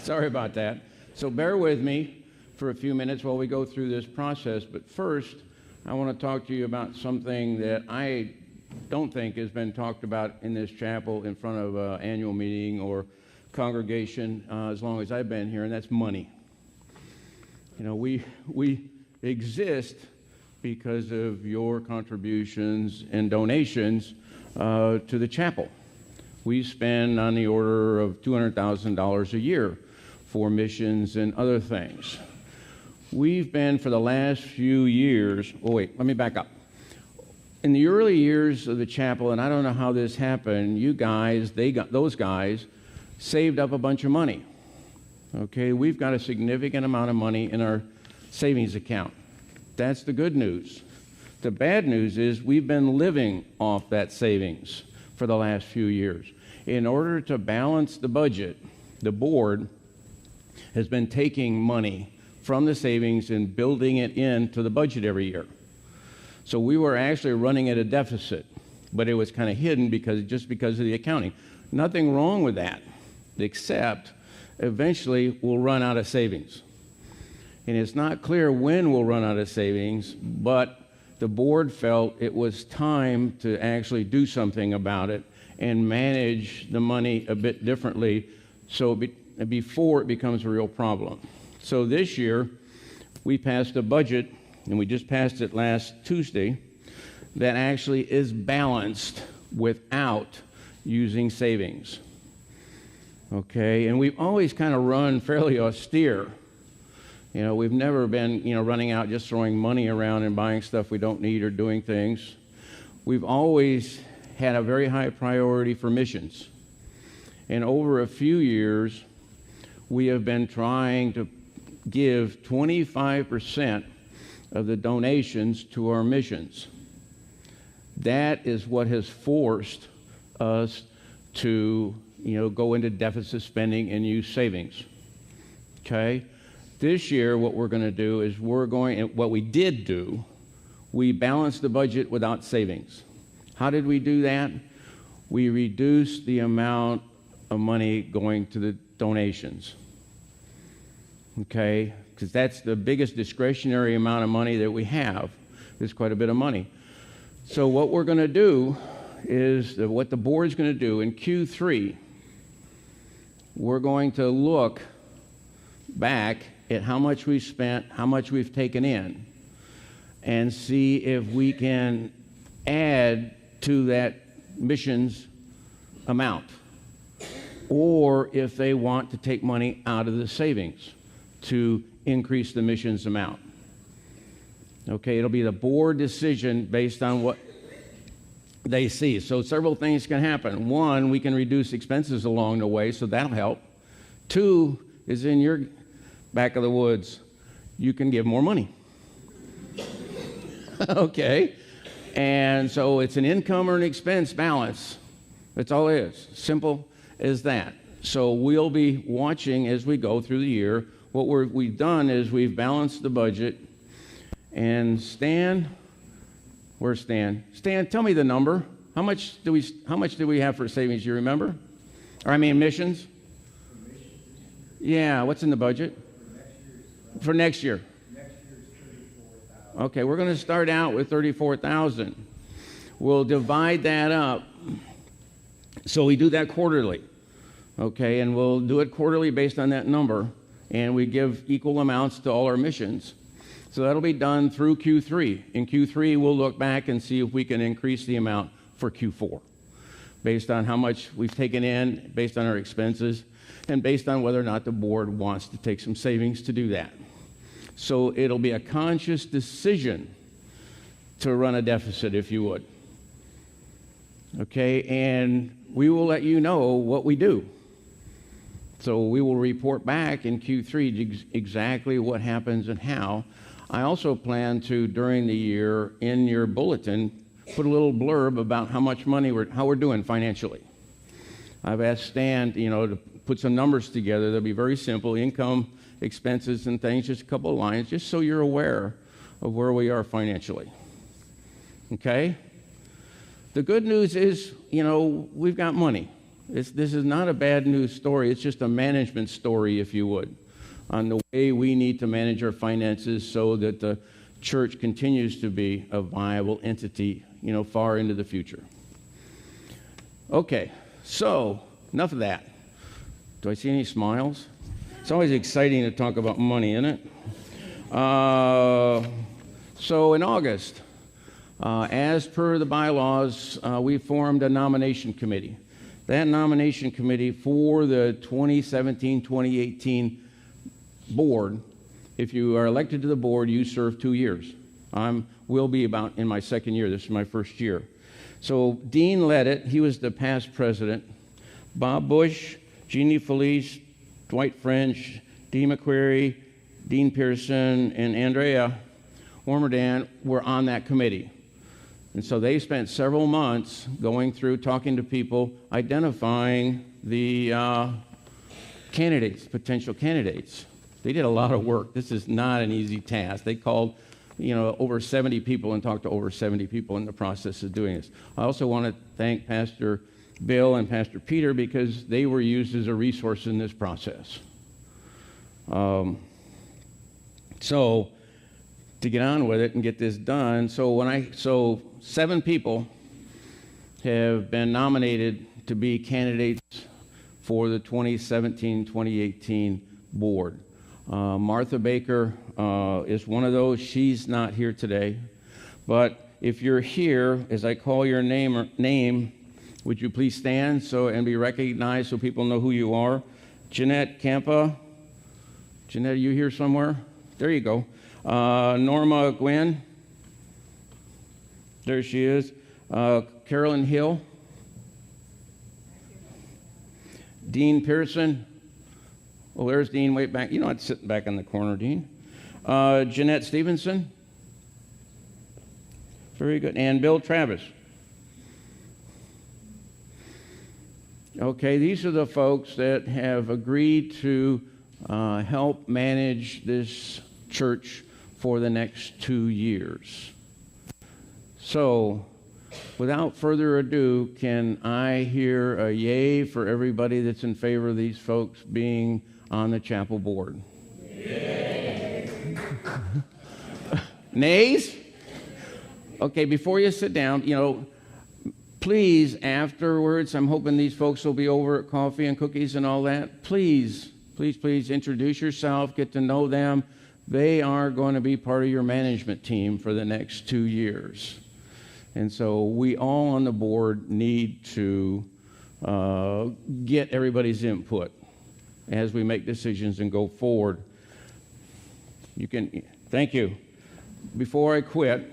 Sorry about that. So bear with me for a few minutes while we go through this process. But first, I want to talk to you about something that I don't think has been talked about in this chapel in front of an annual meeting or congregation as long as I've been here, and that's money. You know, we exist because of your contributions and donations to the chapel. We spend on the order of $200,000 a year for missions and other things. We've been for the last few years, let me back up. In the early years of the chapel, and I don't know how this happened, you guys, those guys saved up a bunch of money. Okay, we've got a significant amount of money in our savings account. That's the good news. The bad news is we've been living off that savings for the last few years. In order to balance the budget, the board has been taking money from the savings and building it into the budget every year. So we were actually running at a deficit, but it was kind of hidden because of the accounting. Nothing wrong with that, except eventually we'll run out of savings. And it's not clear when we'll run out of savings, but the board felt it was time to actually do something about it and manage the money a bit differently before it becomes a real problem. So this year, we passed a budget, and we just passed it last Tuesday, that actually is balanced without using savings. Okay, and we've always kind of run fairly austere. You know, we've never been, running out just throwing money around and buying stuff we don't need or doing things. We've always had a very high priority for missions. And over a few years, we have been trying to give 25% of the donations to our missions. That is what has forced us to, go into deficit spending and use savings. Okay? This year, what we're going to do is what we did do, we balanced the budget without savings. How did we do that? We reduced the amount of money going to the donations. Okay? Because that's the biggest discretionary amount of money that we have. It's quite a bit of money. So what we're going to do is, what the board's going to do in Q3, we're going to look back at how much we spent, how much we've taken in, and see if we can add to that missions amount, or if they want to take money out of the savings to increase the missions amount. Okay, it'll be the board decision based on what they see. So several things can happen. One, we can reduce expenses along the way, so that'll help. Two is in your back of the woods, you can give more money. Okay, and so it's an income or an expense balance. That's all it is, simple as that. So we'll be watching as we go through the year. What we've done is we've balanced the budget. And Stan, where's Stan? Stan, tell me the number. How much do we have for savings? You remember? Or missions? Yeah. What's in the budget? For next year. Next year is $34,000. Okay, we're going to start out with $34,000. We'll divide that up. So we do that quarterly. Okay, and we'll do it quarterly based on that number, and we give equal amounts to all our missions. So that'll be done through Q3. In Q3, we'll look back and see if we can increase the amount for Q4 based on how much we've taken in, based on our expenses, and based on whether or not the board wants to take some savings to do that. So it'll be a conscious decision to run a deficit, if you would. Okay, and we will let you know what we do. So we will report back in Q3 exactly what happens and how. I also plan to, during the year, in your bulletin, put a little blurb about how much money how we're doing financially. I've asked Stan, to put some numbers together. They'll be very simple, income, expenses, and things, just a couple of lines, just so you're aware of where we are financially. Okay? The good news is, we've got money. This is not a bad news story. It's just a management story, if you would, on the way we need to manage our finances so that the church continues to be a viable entity, far into the future. Okay, so enough of that. Do I see any smiles? It's always exciting to talk about money, isn't it? So in August, as per the bylaws, we formed a nomination committee. That nomination committee for the 2017-2018 board, if you are elected to the board, you serve 2 years. Will be about in my second year. This is my first year. So Dean led it. He was the past president. Bob Bush, Jeannie Felice, Dwight French, Dee McQuarrie, Dean Pearson, and Andrea Warmerdan were on that committee. And so they spent several months going through, talking to people, identifying the potential candidates. They did a lot of work. This is not an easy task. They called, over 70 people and talked to over 70 people in the process of doing this. I also want to thank Pastor Bill and Pastor Peter because they were used as a resource in this process. So to get on with it and get this done, so 7 people have been nominated to be candidates for the 2017-2018 board. Martha Baker is one of those. She's not here today. But if you're here, as I call your name, would you please stand and be recognized so people know who you are? Jeanette Campa. Jeanette, are you here somewhere? There you go. Norma Gwynn. There she is. Carolyn Hill. Dean Pearson. Oh, there's Dean way back. Not sitting back in the corner, Dean. Jeanette Stevenson. Very good. And Bill Travis. Okay, these are the folks that have agreed to help manage this church for the next 2 years. So, without further ado, can I hear a yay for everybody that's in favor of these folks being on the chapel board? Yay! Nays? Okay, before you sit down, please, afterwards, I'm hoping these folks will be over at coffee and cookies and all that. Please introduce yourself, get to know them. They are going to be part of your management team for the next 2 years. And so we all on the board need to get everybody's input as we make decisions and go forward. Thank you. Before I quit,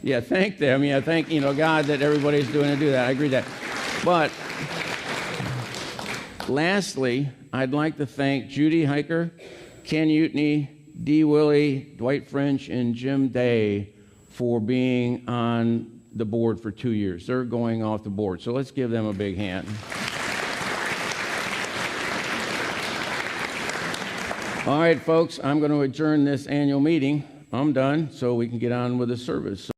thank them. Thank God that everybody's doing to do that. I agree with that. But lastly, I'd like to thank Judy Hiker, Ken Utney, Dee Willie, Dwight French, and Jim Day for being on the board for 2 years. They're going off the board, so let's give them a big hand. All right, folks, I'm going to adjourn this annual meeting. I'm done, so we can get on with the service.